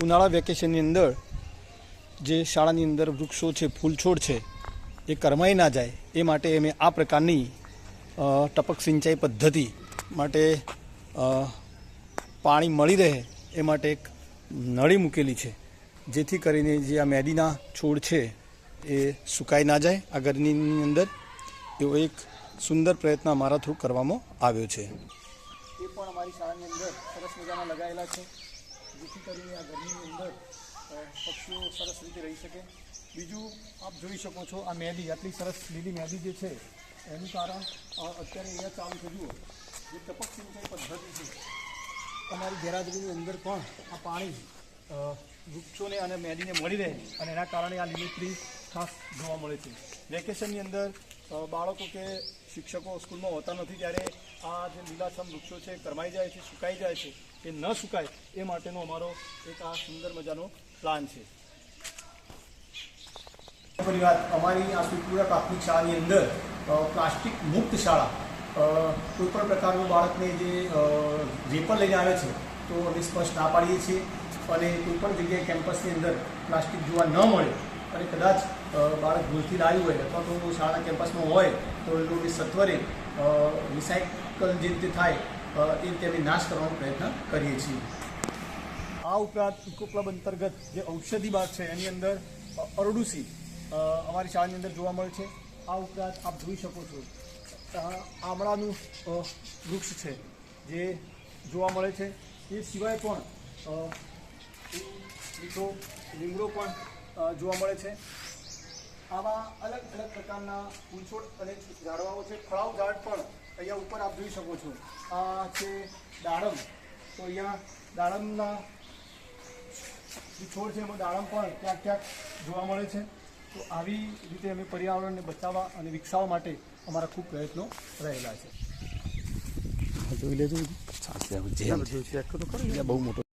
ઉનાળા વેકેશનની અંદર જે શાળાની અંદર વૃક્ષો છે, ફૂલ છોડ છે, એ કરમાઈ ના જાય એ માટે અમે આ પ્રકારની ટપક સિંચાઈ પદ્ધતિ માટે પાણી મળી રહે એ માટે એક નળી મૂકેલી છે, જેથી કરીને જે આ મેદીના છોડ છે એ સુકાઈ ના જાય આ ગરમીની અંદર. એવો એક સુંદર પ્રયત્ન અમારા થ્રુ કરવામાં આવ્યો છે. એ પણ અમારી શાળાની અંદર સરસ મજાના લગાવેલા છે, જેથી કરીને આ ગરમીની અંદર પક્ષીઓ સરસ રીતે રહી શકે. બીજું આપ જોઈ શકો છો, આ મેદી, આટલી સરસ લીલી મેદી જે છે એનું કારણ અત્યારે અહીંયા ચાલુ થયું જે ટપક સિંચાઈ પદ્ધતિ છે. અમારી ગેરહાજરીની અંદર પણ આ પાણી વૃક્ષોને અને મેદીને મળી રહે અને એના કારણે આ લીલોતરી ખાસ જોવા મળે છે. વેકેશનની અંદર બાળકો કે શિક્ષકો સ્કૂલમાં હોતા નથી ત્યારે આ જે લીલાછમ વૃક્ષો છે કરમાઈ જાય છે, સુકાઈ જાય છે, એ ન સુકાય એ માટેનો અમારો એક આ સુંદર મજાનો પ્લાન છે. પરિવાર અમારી આ સુખપુરા પ્રાથમિક શાળાની અંદર પ્લાસ્ટિક મુક્ત શાળા, કોઈપણ પ્રકારનું બાળકને જે વેપર લઈને આવે છે તો અમે સ્પષ્ટ ના પાડીએ છીએ અને કોઈપણ જગ્યાએ કેમ્પસની અંદર પ્લાસ્ટિક જોવા ન મળે અને કદાચ બાળક ભૂલથી લાવ્યું હોય અથવા તો શાળા કેમ્પસમાં હોય તો એ લોકો સત્વરે રિસાયકલ જે રીતે થાય એ રીતે અમે નાશ કરવાનો પ્રયત્ન કરીએ છીએ. આ ઉપરાંત ઇકો ક્લબ અંતર્ગત જે ઔષધિ બાગ છે એની અંદર અરડુસી અમારી શાળાની અંદર જોવા મળે છે. આ ઉપરાંત આપ જોઈ શકો છો આમળાનું વૃક્ષ છે જે જોવા મળે છે. એ સિવાય પણ મીઠો લીમડો પણ જોવા મળે છે. આવા અલગ અલગ પ્રકારના ફૂલછોડ અને ઝાડવાઓ છે. ફળાવ ઝાડ પણ અહીંયા ઉપર આપ જોઈ શકો છો. આ છે દાડમ, તો અહીંયા દાડમના જે છોડ છે એમાં દાડમ પણ ક્યાંક ક્યાંક જોવા મળે છે. તો આવી રીતે અમે પર્યાવરણને બચાવવા અને વિકસાવવા માટે અમારા ખૂબ પ્રયત્નો રહેલા છે. જોઈ લેજો, બહુ મોટો